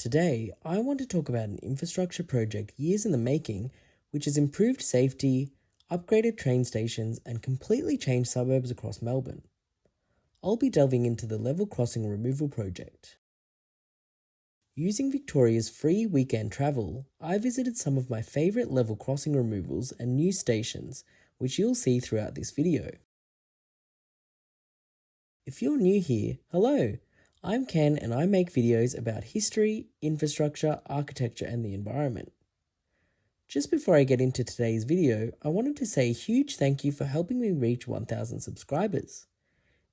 Today, I want to talk about an infrastructure project years in the making which has improved safety, upgraded train stations, and completely changed suburbs across Melbourne. I'll be delving into the level crossing removal project. Using Victoria's free weekend travel, I visited some of my favourite level crossing removals and new stations, which you'll see throughout this video. If you're new here, hello! I'm Ken and I make videos about history, infrastructure, architecture and the environment. Just before I get into today's video, I wanted to say a huge thank you for helping me reach 1,000 subscribers.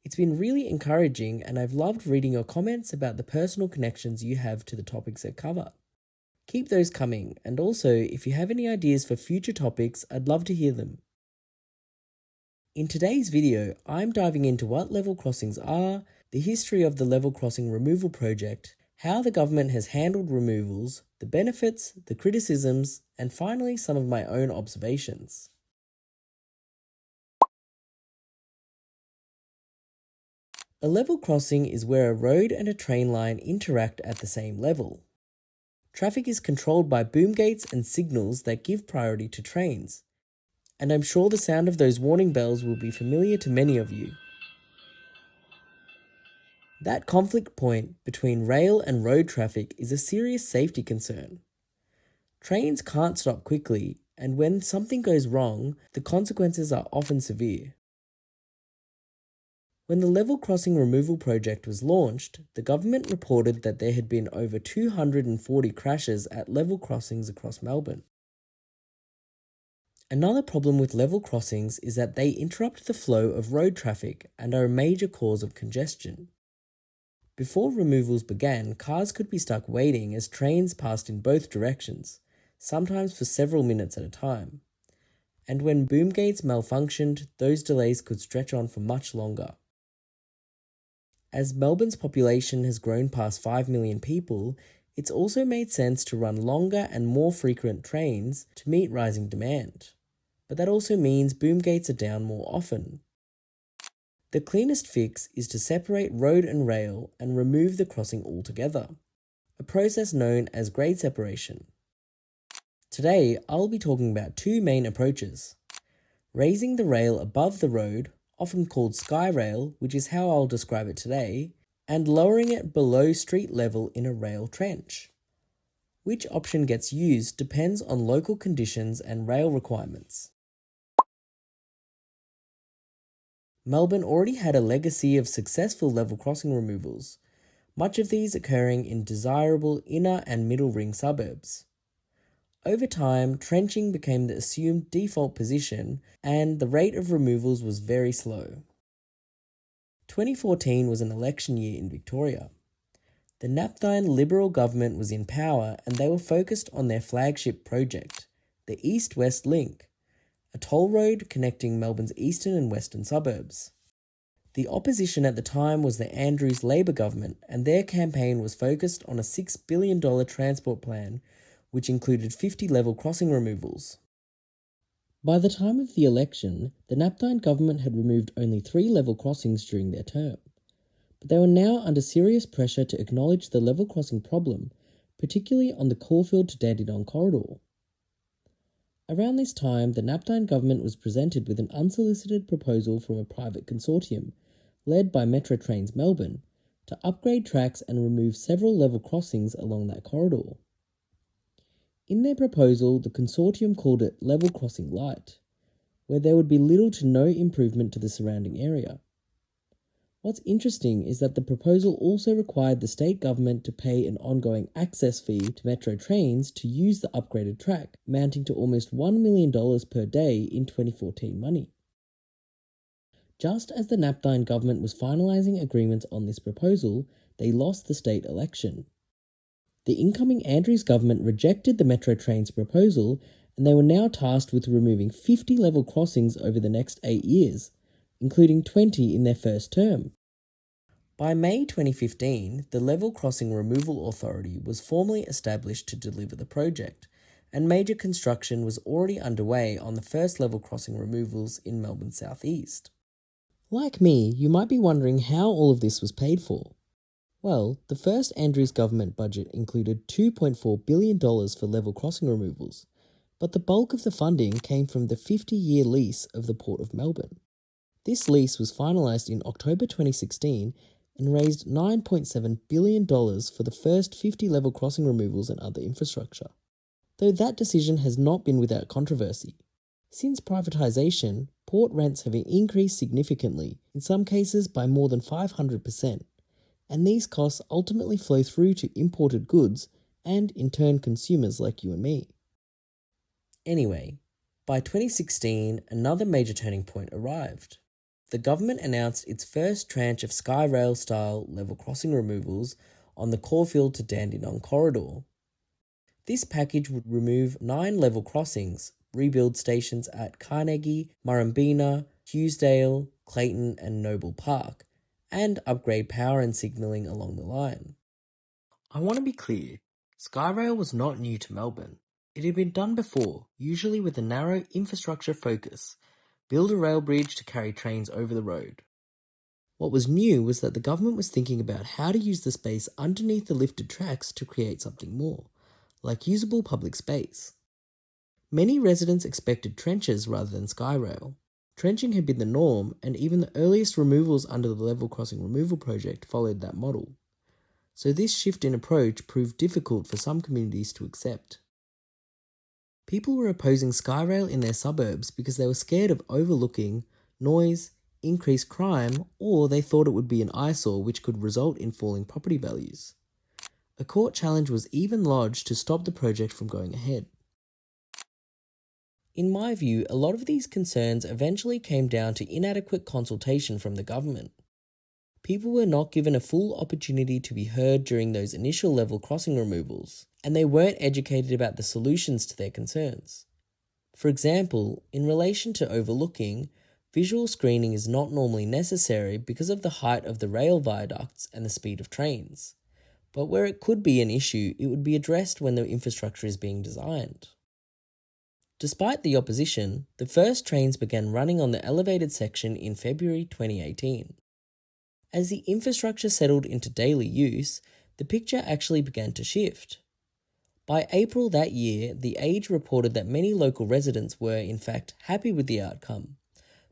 It's been really encouraging and I've loved reading your comments about the personal connections you have to the topics I cover. Keep those coming, and also if you have any ideas for future topics, I'd love to hear them. In today's video, I'm diving into what level crossings are, the history of the level crossing removal project, how the government has handled removals, the benefits, the criticisms, and finally some of my own observations. A level crossing is where a road and a train line interact at the same level. Traffic is controlled by boom gates and signals that give priority to trains, and I'm sure the sound of those warning bells will be familiar to many of you. That conflict point between rail and road traffic is a serious safety concern. Trains can't stop quickly, and when something goes wrong, the consequences are often severe. When the level crossing removal project was launched, the government reported that there had been over 240 crashes at level crossings across Melbourne. Another problem with level crossings is that they interrupt the flow of road traffic and are a major cause of congestion. Before removals began, cars could be stuck waiting as trains passed in both directions, sometimes for several minutes at a time. And when boom gates malfunctioned, those delays could stretch on for much longer. As Melbourne's population has grown past 5 million people, it's also made sense to run longer and more frequent trains to meet rising demand. But that also means boom gates are down more often. The cleanest fix is to separate road and rail and remove the crossing altogether, a process known as grade separation. Today, I'll be talking about two main approaches: raising the rail above the road, often called sky rail, which is how I'll describe it today, and lowering it below street level in a rail trench. Which option gets used depends on local conditions and rail requirements. Melbourne already had a legacy of successful level crossing removals, much of these occurring in desirable inner and middle ring suburbs. Over time, trenching became the assumed default position and the rate of removals was very slow. 2014 was an election year in Victoria. The Napthine Liberal government was in power and they were focused on their flagship project, the East-West Link, a toll road connecting Melbourne's eastern and western suburbs. The opposition at the time was the Andrews Labor government, and their campaign was focused on a $6 billion transport plan which included 50 level crossing removals. By the time of the election, the Napthine government had removed only 3 level crossings during their term, but they were now under serious pressure to acknowledge the level crossing problem, particularly on the Caulfield to Dandenong corridor. Around this time, the Napthine government was presented with an unsolicited proposal from a private consortium, led by Metro Trains Melbourne, to upgrade tracks and remove several level crossings along that corridor. In their proposal, the consortium called it Level Crossing Light, where there would be little to no improvement to the surrounding area. What's interesting is that the proposal also required the state government to pay an ongoing access fee to Metro Trains to use the upgraded track, amounting to almost $1 million per day in 2014 money. Just as the Napthine government was finalising agreements on this proposal, they lost the state election. The incoming Andrews government rejected the Metro Trains proposal and they were now tasked with removing 50 level crossings over the next 8 years, including 20 in their first term. By May 2015, the Level Crossing Removal Authority was formally established to deliver the project, and major construction was already underway on the first level crossing removals in Melbourne's southeast. Like me, you might be wondering how all of this was paid for. Well, the first Andrews government budget included $2.4 billion for level crossing removals, but the bulk of the funding came from the 50-year lease of the Port of Melbourne. This lease was finalised in October 2016 and raised $9.7 billion for the first 50 level crossing removals and other infrastructure. Though that decision has not been without controversy. Since privatisation, port rents have increased significantly, in some cases by more than 500%, and these costs ultimately flow through to imported goods and, in turn, consumers like you and me. Anyway, by 2016, another major turning point arrived. The government announced its first tranche of Skyrail-style level crossing removals on the Caulfield to Dandenong corridor. This package would remove 9 level crossings, rebuild stations at Carnegie, Murrumbeena, Hughesdale, Clayton and Noble Park, and upgrade power and signalling along the line. I want to be clear, Skyrail was not new to Melbourne. It had been done before, usually with a narrow infrastructure focus. Build a rail bridge to carry trains over the road. What was new was that the government was thinking about how to use the space underneath the lifted tracks to create something more, like usable public space. Many residents expected trenches rather than Skyrail. Trenching had been the norm, and even the earliest removals under the level crossing removal project followed that model. So this shift in approach proved difficult for some communities to accept. People were opposing Skyrail in their suburbs because they were scared of overlooking, noise, increased crime, or they thought it would be an eyesore which could result in falling property values. A court challenge was even lodged to stop the project from going ahead. In my view, a lot of these concerns eventually came down to inadequate consultation from the government. People were not given a full opportunity to be heard during those initial level crossing removals, and they weren't educated about the solutions to their concerns. For example, in relation to overlooking, visual screening is not normally necessary because of the height of the rail viaducts and the speed of trains. But where it could be an issue, it would be addressed when the infrastructure is being designed. Despite the opposition, the first trains began running on the elevated section in February 2018. As the infrastructure settled into daily use, the picture actually began to shift. By April that year, The Age reported that many local residents were, in fact, happy with the outcome,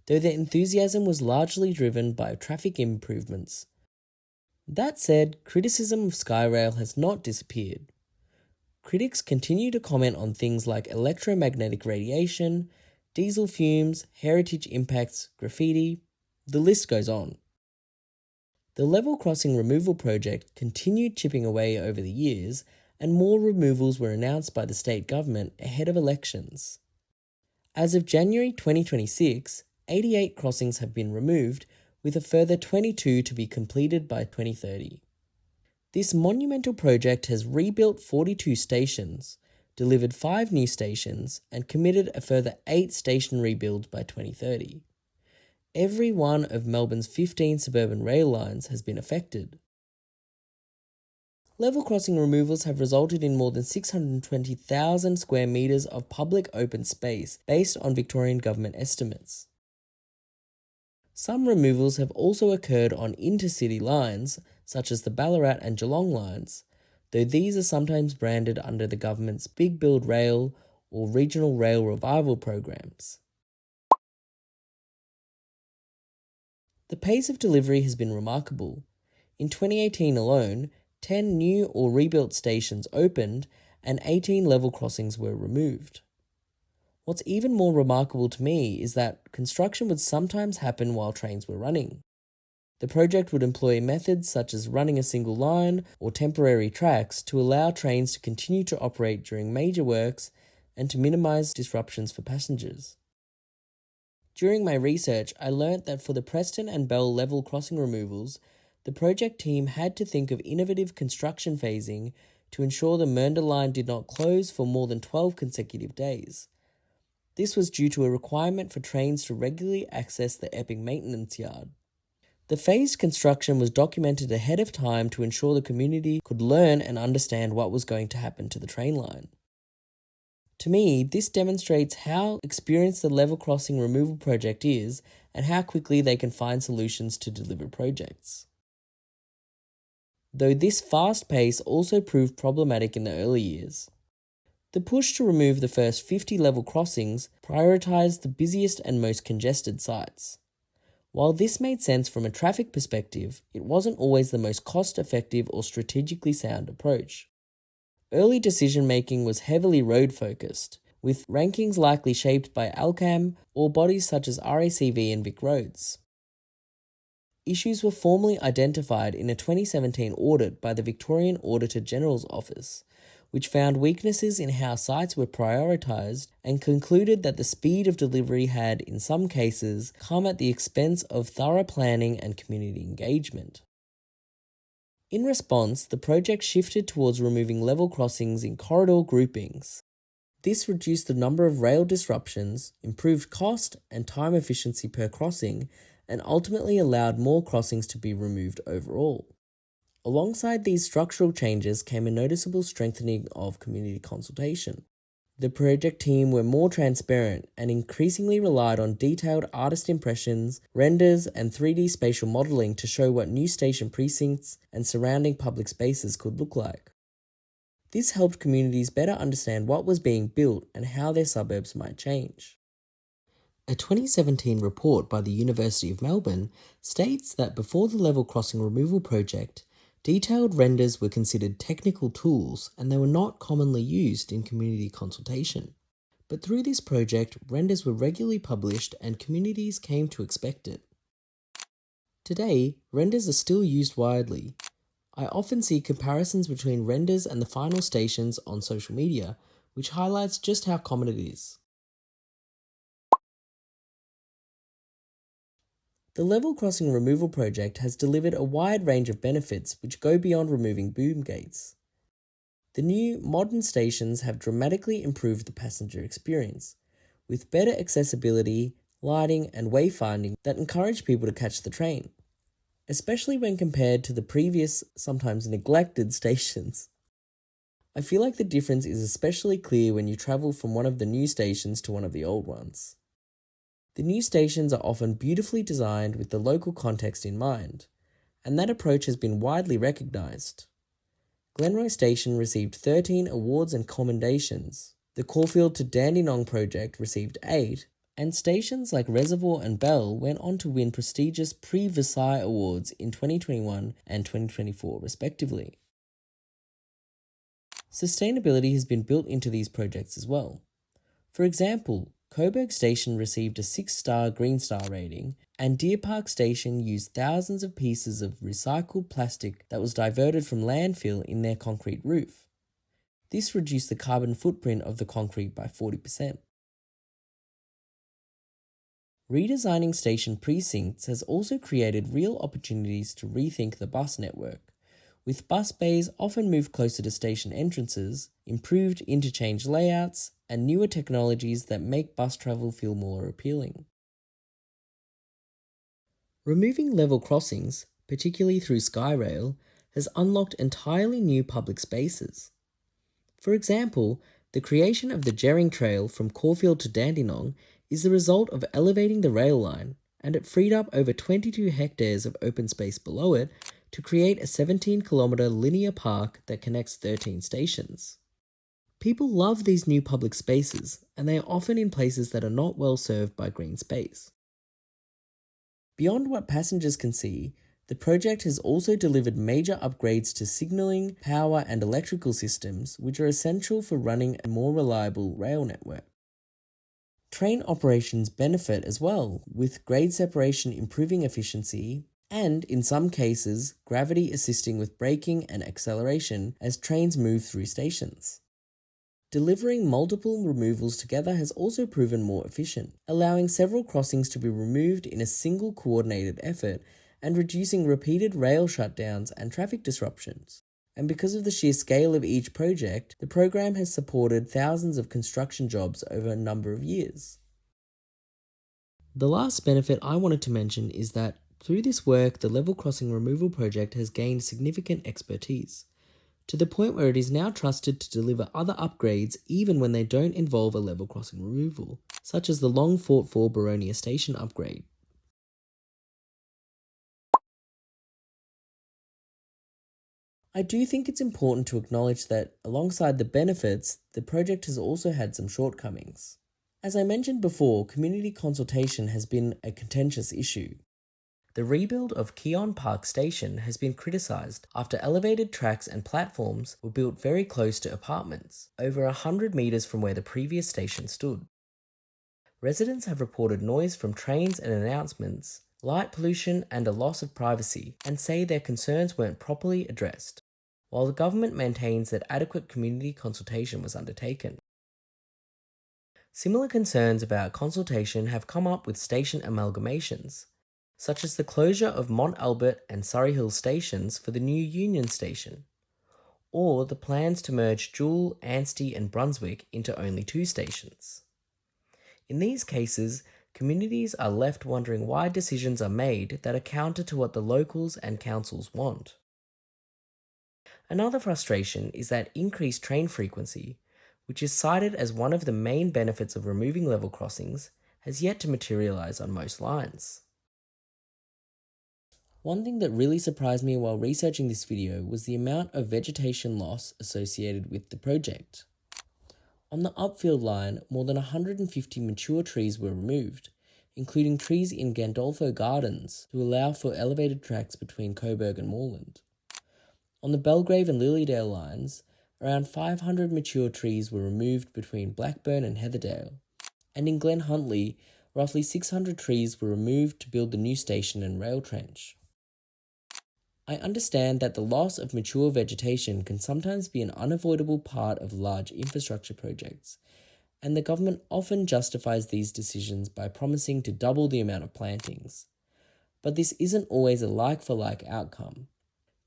though their enthusiasm was largely driven by traffic improvements. That said, criticism of Skyrail has not disappeared. Critics continue to comment on things like electromagnetic radiation, diesel fumes, heritage impacts, graffiti. The list goes on. The level crossing removal project continued chipping away over the years, and more removals were announced by the state government ahead of elections. As of January 2026, 88 crossings have been removed, with a further 22 to be completed by 2030. This monumental project has rebuilt 42 stations, delivered 5 new stations, and committed a further 8 station rebuilds by 2030. Every one of Melbourne's 15 suburban rail lines has been affected. Level crossing removals have resulted in more than 620,000 square metres of public open space based on Victorian government estimates. Some removals have also occurred on intercity lines, such as the Ballarat and Geelong lines, though these are sometimes branded under the government's Big Build Rail or Regional Rail Revival programs. The pace of delivery has been remarkable. In 2018 alone, 10 new or rebuilt stations opened and 18 level crossings were removed. What's even more remarkable to me is that construction would sometimes happen while trains were running. The project would employ methods such as running a single line or temporary tracks to allow trains to continue to operate during major works and to minimise disruptions for passengers. During my research, I learnt that for the Preston and Bell level crossing removals, the project team had to think of innovative construction phasing to ensure the Mernda line did not close for more than 12 consecutive days. This was due to a requirement for trains to regularly access the Epping maintenance yard. The phased construction was documented ahead of time to ensure the community could learn and understand what was going to happen to the train line. To me, this demonstrates how experienced the level crossing removal project is and how quickly they can find solutions to deliver projects. though this fast pace also proved problematic in the early years. The push to remove the first 50 level crossings prioritised the busiest and most congested sites. While this made sense from a traffic perspective, it wasn't always the most cost-effective or strategically sound approach. Early decision-making was heavily road-focused, with rankings likely shaped by Alcam or bodies such as RACV and Vic Roads. Issues were formally identified in a 2017 audit by the Victorian Auditor General's Office, which found weaknesses in how sites were prioritised and concluded that the speed of delivery had, in some cases, come at the expense of thorough planning and community engagement. In response, the project shifted towards removing level crossings in corridor groupings. This reduced the number of rail disruptions, improved cost and time efficiency per crossing, and ultimately allowed more crossings to be removed overall. Alongside these structural changes came a noticeable strengthening of community consultation. The project team were more transparent and increasingly relied on detailed artist impressions, renders, and 3D spatial modelling to show what new station precincts and surrounding public spaces could look like. This helped communities better understand what was being built and how their suburbs might change. A 2017 report by the University of Melbourne states that before the level crossing removal project, detailed renders were considered technical tools and they were not commonly used in community consultation. But through this project, renders were regularly published and communities came to expect it. Today, renders are still used widely. I often see comparisons between renders and the final stations on social media, which highlights just how common it is. The level crossing removal project has delivered a wide range of benefits which go beyond removing boom gates. The new modern stations have dramatically improved the passenger experience, with better accessibility, lighting and wayfinding that encourage people to catch the train, especially when compared to the previous, sometimes neglected stations. I feel like the difference is especially clear when you travel from one of the new stations to one of the old ones. The new stations are often beautifully designed with the local context in mind, and that approach has been widely recognised. Glenroy Station received 13 awards and commendations, the Caulfield to Dandenong project received 8, and stations like Reservoir and Bell went on to win prestigious Prix Versailles awards in 2021 and 2024 respectively. Sustainability has been built into these projects as well. For example, Coburg Station received a 6-star Green Star rating, and Deer Park Station used thousands of pieces of recycled plastic that was diverted from landfill in their concrete roof. This reduced the carbon footprint of the concrete by 40%. Redesigning station precincts has also created real opportunities to rethink the bus network, with bus bays often moved closer to station entrances, improved interchange layouts, and newer technologies that make bus travel feel more appealing. Removing level crossings, particularly through Skyrail, has unlocked entirely new public spaces. For example, the creation of the Jering Trail from Caulfield to Dandenong is the result of elevating the rail line, and it freed up over 22 hectares of open space below it to create a 17-kilometre linear park that connects 13 stations. People love these new public spaces, and they are often in places that are not well served by green space. Beyond what passengers can see, the project has also delivered major upgrades to signalling, power and electrical systems, which are essential for running a more reliable rail network. Train operations benefit as well, with grade separation improving efficiency, and, in some cases, gravity assisting with braking and acceleration as trains move through stations. Delivering multiple removals together has also proven more efficient, allowing several crossings to be removed in a single coordinated effort and reducing repeated rail shutdowns and traffic disruptions. And because of the sheer scale of each project, the program has supported thousands of construction jobs over a number of years. The last benefit I wanted to mention is that through this work, the level crossing removal project has gained significant expertise, to the point where it is now trusted to deliver other upgrades even when they don't involve a level crossing removal, such as the long fought for Boronia Station upgrade. I do think it's important to acknowledge that, alongside the benefits, the project has also had some shortcomings. As I mentioned before, community consultation has been a contentious issue. The rebuild of Keon Park Station has been criticised after elevated tracks and platforms were built very close to apartments, over 100 metres from where the previous station stood. Residents have reported noise from trains and announcements, light pollution and a loss of privacy, and say their concerns weren't properly addressed, while the government maintains that adequate community consultation was undertaken. Similar concerns about consultation have come up with station amalgamations, such as the closure of Mont Albert and Surrey Hill stations for the new Union station, or the plans to merge Jewel, Anstey and Brunswick into only 2 stations. In these cases, communities are left wondering why decisions are made that are counter to what the locals and councils want. Another frustration is that increased train frequency, which is cited as one of the main benefits of removing level crossings, has yet to materialise on most lines. One thing that really surprised me while researching this video was the amount of vegetation loss associated with the project. On the Upfield line, more than 150 mature trees were removed, including trees in Gandolfo Gardens to allow for elevated tracks between Coburg and Moorland. On the Belgrave and Lilydale lines, around 500 mature trees were removed between Blackburn and Heatherdale, and in Glen Huntly, roughly 600 trees were removed to build the new station and rail trench. I understand that the loss of mature vegetation can sometimes be an unavoidable part of large infrastructure projects, and the government often justifies these decisions by promising to double the amount of plantings. But this isn't always a like-for-like outcome.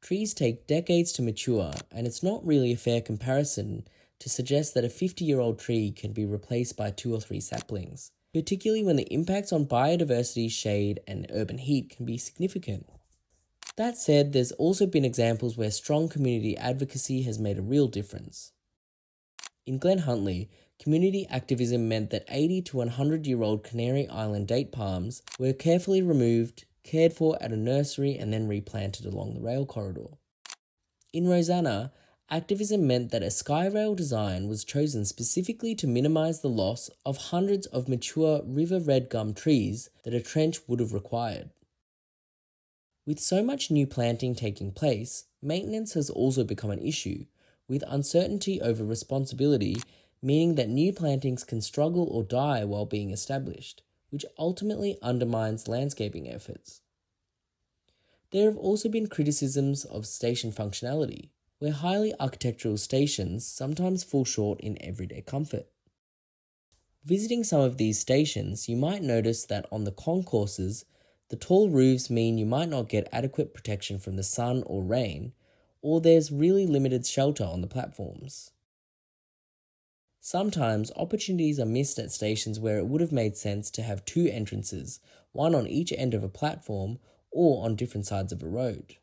Trees take decades to mature, and it's not really a fair comparison to suggest that a 50-year-old tree can be replaced by 2 or 3 saplings, particularly when the impacts on biodiversity, shade, and urban heat can be significant. That said, there's also been examples where strong community advocacy has made a real difference. In Glen Huntly, community activism meant that 80 to 100-year-old Canary Island date palms were carefully removed, cared for at a nursery and then replanted along the rail corridor. In Rosanna, activism meant that a skyrail design was chosen specifically to minimise the loss of hundreds of mature river red gum trees that a trench would have required. With so much new planting taking place, maintenance has also become an issue, with uncertainty over responsibility meaning that new plantings can struggle or die while being established, which ultimately undermines landscaping efforts. There have also been criticisms of station functionality, where highly architectural stations sometimes fall short in everyday comfort. Visiting some of these stations, you might notice that on the concourses, the tall roofs mean you might not get adequate protection from the sun or rain, or there's really limited shelter on the platforms. Sometimes opportunities are missed at stations where it would have made sense to have 2 entrances, one on each end of a platform or on different sides of a road.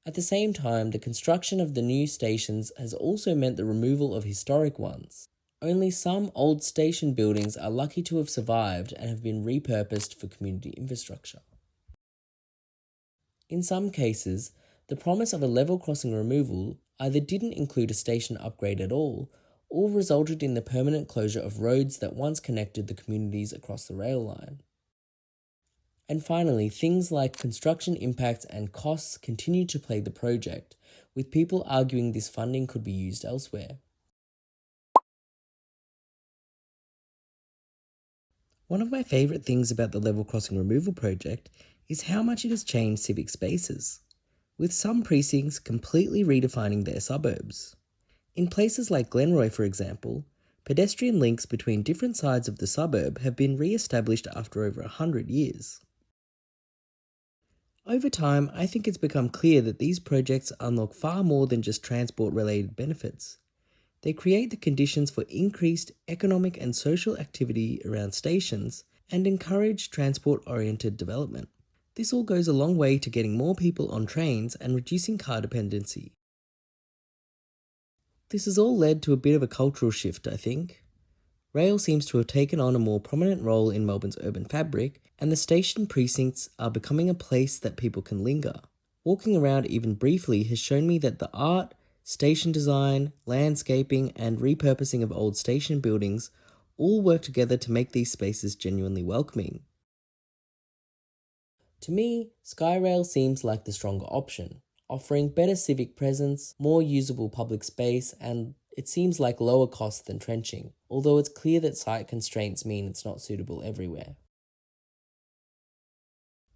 At the same time, the construction of the new stations has also meant the removal of historic ones. Only some old station buildings are lucky to have survived and have been repurposed for community infrastructure. In some cases, the promise of a level crossing removal either didn't include a station upgrade at all, or resulted in the permanent closure of roads that once connected the communities across the rail line. And finally, things like construction impacts and costs continue to plague the project, with people arguing this funding could be used elsewhere. One of my favourite things about the level crossing removal project is how much it has changed civic spaces, with some precincts completely redefining their suburbs. In places like Glenroy, for example, pedestrian links between different sides of the suburb have been re-established after over 100 years. Over time, I think it's become clear that these projects unlock far more than just transport-related benefits. They create the conditions for increased economic and social activity around stations and encourage transport-oriented development. This all goes a long way to getting more people on trains and reducing car dependency. This has all led to a bit of a cultural shift, I think. Rail seems to have taken on a more prominent role in Melbourne's urban fabric, and the station precincts are becoming a place that people can linger. Walking around even briefly has shown me that the art, station design, landscaping, and repurposing of old station buildings all work together to make these spaces genuinely welcoming. To me, Skyrail seems like the stronger option, offering better civic presence, more usable public space, and it seems like lower cost than trenching, although it's clear that site constraints mean it's not suitable everywhere.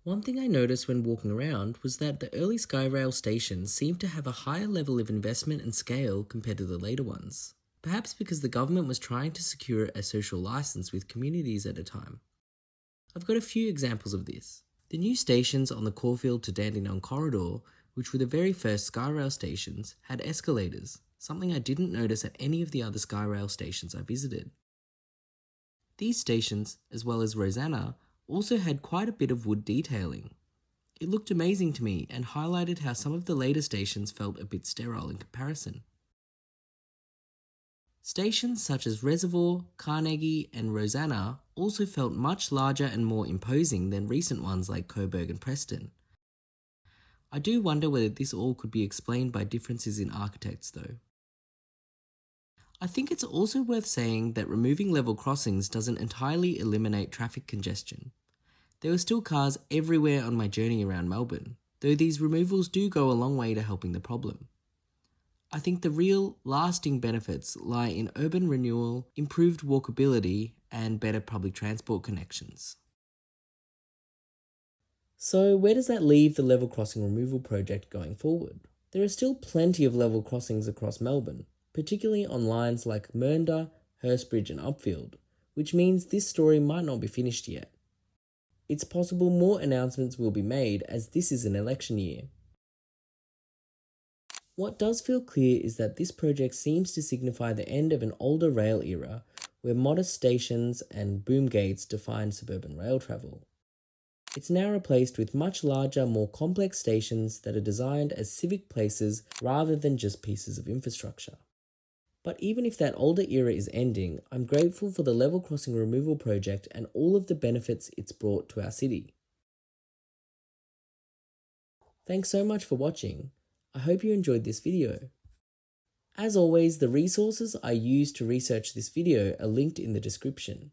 One thing I noticed when walking around was that the early Skyrail stations seemed to have a higher level of investment and scale compared to the later ones. Perhaps because the government was trying to secure a social license with communities at a time. I've got a few examples of this. The new stations on the Caulfield to Dandenong corridor, which were the very first Skyrail stations, had escalators, something I didn't notice at any of the other Skyrail stations I visited. These stations, as well as Rosanna, also had quite a bit of wood detailing. It looked amazing to me and highlighted how some of the later stations felt a bit sterile in comparison. Stations such as Reservoir, Carnegie, and Rosanna also felt much larger and more imposing than recent ones like Coburg and Preston. I do wonder whether this all could be explained by differences in architects though. I think it's also worth saying that removing level crossings doesn't entirely eliminate traffic congestion. There were still cars everywhere on my journey around Melbourne, though these removals do go a long way to helping the problem. I think the real, lasting benefits lie in urban renewal, improved walkability, and better public transport connections. So where does that leave the level crossing removal project going forward? There are still plenty of level crossings across Melbourne, particularly on lines like Mernda, Hurstbridge and Upfield, which means this story might not be finished yet. It's possible more announcements will be made as this is an election year. What does feel clear is that this project seems to signify the end of an older rail era where modest stations and boom gates defined suburban rail travel. It's now replaced with much larger, more complex stations that are designed as civic places rather than just pieces of infrastructure. But even if that older era is ending, I'm grateful for the level crossing removal project and all of the benefits it's brought to our city. Thanks so much for watching. I hope you enjoyed this video. As always, the resources I used to research this video are linked in the description.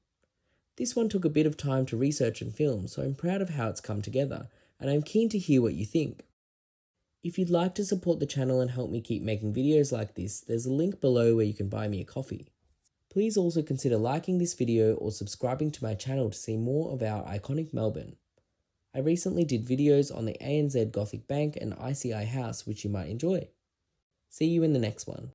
This one took a bit of time to research and film, so I'm proud of how it's come together, and I'm keen to hear what you think. If you'd like to support the channel and help me keep making videos like this, there's a link below where you can buy me a coffee. Please also consider liking this video or subscribing to my channel to see more of our iconic Melbourne. I recently did videos on the ANZ Gothic Bank and ICI House which you might enjoy. See you in the next one.